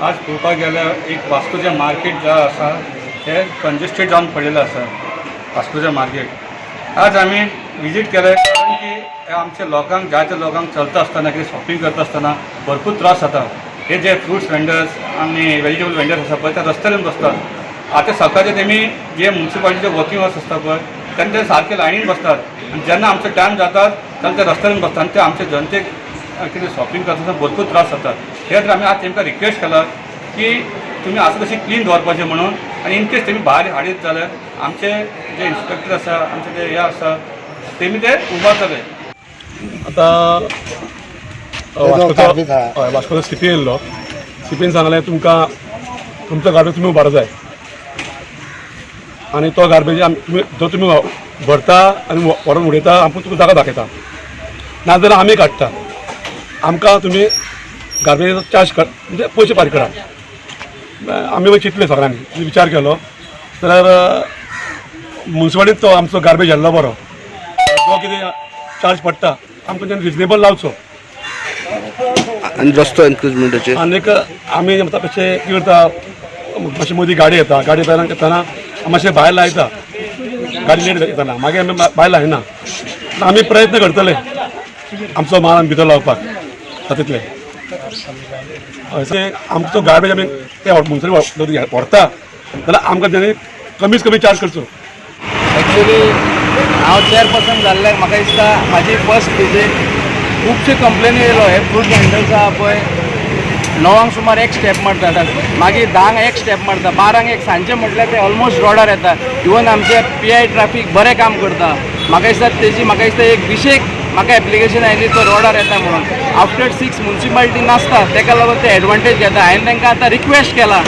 आज पळोवपाक गेल्यार एक वास्कोचें मार्केट जो आसा तें कंजेस्टेड जावन पडलेलें आसा. वास्कोचें मार्केट आज आमी विजीट केलें कारण की आमच्या लोकांक जायत्या लोकांक चलता आसतना कितें शॉपिंग करता आसतना भरपूर त्रास जाता. हे जे फ्रुट्स वेंडर्स आनी वेजिटेबल वेंडर्स आसा पळय ते रस्त्यार बसतात. आतां सकाळचे तेमी जे म्युन्सिपालिटीचे वर्किंग अवर्स आसता पळय तेन्ना ते सारके लायनीन बसतात आनी जेन्ना आमचे टायम जातात तेन्ना ते रस्त्यार बसतात आनी ते आमचे जनतेक कितें शॉपिंग करता भरपूर त्रास जातात. हे खातीर आमी आज तेमकां रिक्वेस्ट केला की तुमी आसा तशी क्लीन दवरपाचें म्हणून आनी इनकेस तेमी भायर हाडीत जाल्यार आमचे जे इन्स्पेक्टर आसा आमचे जे हे आसा तेमी ते उबारतले. आतां वास्कोचो सीपी येयल्लो. सीपीन सांगलें तुमकां तुमचो गार्बेज तुमी उबार जाय आनी तो गार्बेज जो तुमी भरता आनी व्हरून उडयता आमी तुका जागा दाखयता नाजाल्यार आमी काडटा. आमकां तुमी गार्बेज चार्ज म्हणजे पयशे फारीक करा. आमी मागीर चिंतलें सगळ्यांनी विचार केलो जाल्यार म्युन्सिपालिटीन तो आमचो गार्बेज हाडलो बरो. जो कितें चार्ज पडटा आमकां तेन्ना रिजनेबल लावचो आनी रस्तो एनक्रोचमेंटाचेर आनीक आमी आतां कशें कितें करता मातशी मदीं गाडी येता. गाडी पेरांक येतना मातशें भायर लायता गाडी लेट येतना मागीर आमी भायर लायना. आमी प्रयत्न करतले आमचो माल भितर लावपाक तितले. अशें आमचो गार्बेज आमी ते म्युन्सिपालिटी व्हरता जाल्यार आमकां तेणी कमीत कमी चार्ज करचो. एक्चुली हांव चेअरपर्सन जाल्ल्याक म्हाका दिसता म्हाजी फर्स्ट विजीट. खुबशे कंप्लेनी येयलो हे फ्रूट वेंडर्स आहा पळय 9 सुमार एक स्टेप मारता मागीर 10 एक स्टेप मारता 12 एक सांजचे म्हटल्यार ते ऑलमोस्ट रोडार येता. इवन आमचे PI ट्रॅफिक बरें काम करता. म्हाका दिसता तेजी म्हाका दिसता एक विशेक म्हाका एप्लिकेशन आयली तो रोडार येता म्हणून. आफ्टर 6 म्युन्सिपालिटी नासता तेका लागून ते एडवांटेज घेता. हांवें तांकां आतां रिक्वेस्ट केला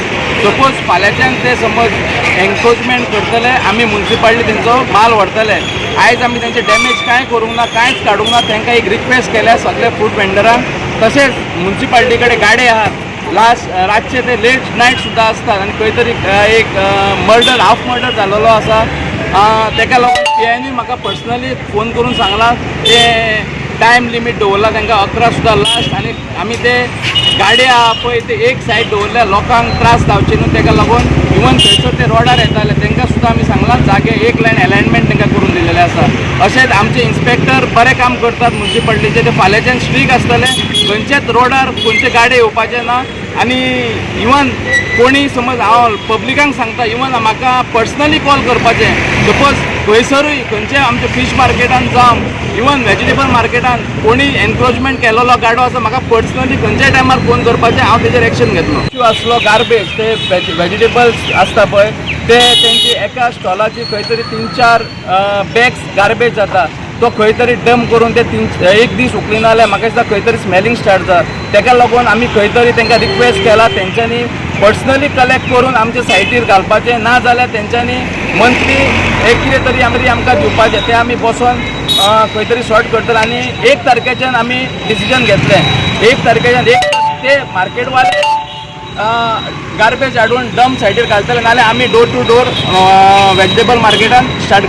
सपोज फाल्यांच्यान ते समज एन्क्रोचमेंट करतले आमी म्युन्सिपालिटी तेंचो माल व्हरतले. आयज आमी तेंचे डॅमेज कांय करूंक ना कांयच काडूंक ना. तांकां एक रिक्वेस्ट केल्या सगळे फ्रूट वेंडरांक. तशेंच म्युन्सिपालिटी कडेन गाडे आहात लास्ट रातचे ते लेट नायट सुद्दां आसतात आनी खंय तरी एक मर्डर हाफ मर्डर जाल्लो आसा. तेका लागून PIनी म्हाका पर्सनली फोन करून सांगला ते टायम लिमीट दवरला तांकां 11 सुद्दां लास्ट. आनी आमी ते गाडी आहा पळय ते एक सायड दवरल्या लोकांक त्रास जावचे न्हू तेका लागून. इवन थंयसर ते रोडार येताले तांकां सुद्दां आमी सांगलां जागे एक लायन अलायनमेंट तांकां करून दिलेले आसा. अशेंच आमचे इन्स्पेक्टर बरें काम करतात म्युन्सिपालिटीचे. ते फाल्यांच्यान स्ट्रीक आसतले खंयचेच रोडार खंयचे गाडी येवपाचे ना. आनी इवन कोणी समज हांव पब्लिकांक सांगता इवन म्हाका पर्सनली कॉल करपाचें सपोज खंयसरूय खंयचे आमच्या फीश मार्केटान जावं इवन वेजिटेबल मार्केटान कोणी एन्क्रोचमेंट केलेलो गाडो आसा म्हाका पर्सनली खंयच्याय टायमार फोन करपाचें हांव तेजेर एक्शन घेतलो. आसलो गार्बेज ते वेजिटेबल्स आसता पळय ते तेंची एका स्टॉलाची खंय तरी 3-4 बॅग्स गार्बेज जाता. तो खंय तरी डंप करून ते एक दीस उकली ना जाल्यार म्हाका दिसता खंय तरी स्मेलिंग स्टार्ट जाता. तेका लागून आमी खंय तरी तांकां रिक्वेस्ट केला तेंच्यांनी पर्सनली कलेक्ट करून आमच्या सायटीर घालपाचें ना जाल्यार तेंच्यांनी मंथली एक कितें तरी आमकां दिवपाचें. तें आमी बसोन खंय तरी सॉर्ट करतले. आनी 1 तारखेच्यान आमी डिसिजन घेतलें. 1 तारखेच्यान ते मार्केटवाले गार्बेज हाडून डंप सायटीर घालतले नाल्यार आमी डोर टू डोर वेजिटेबल मार्केटान स्टार्ट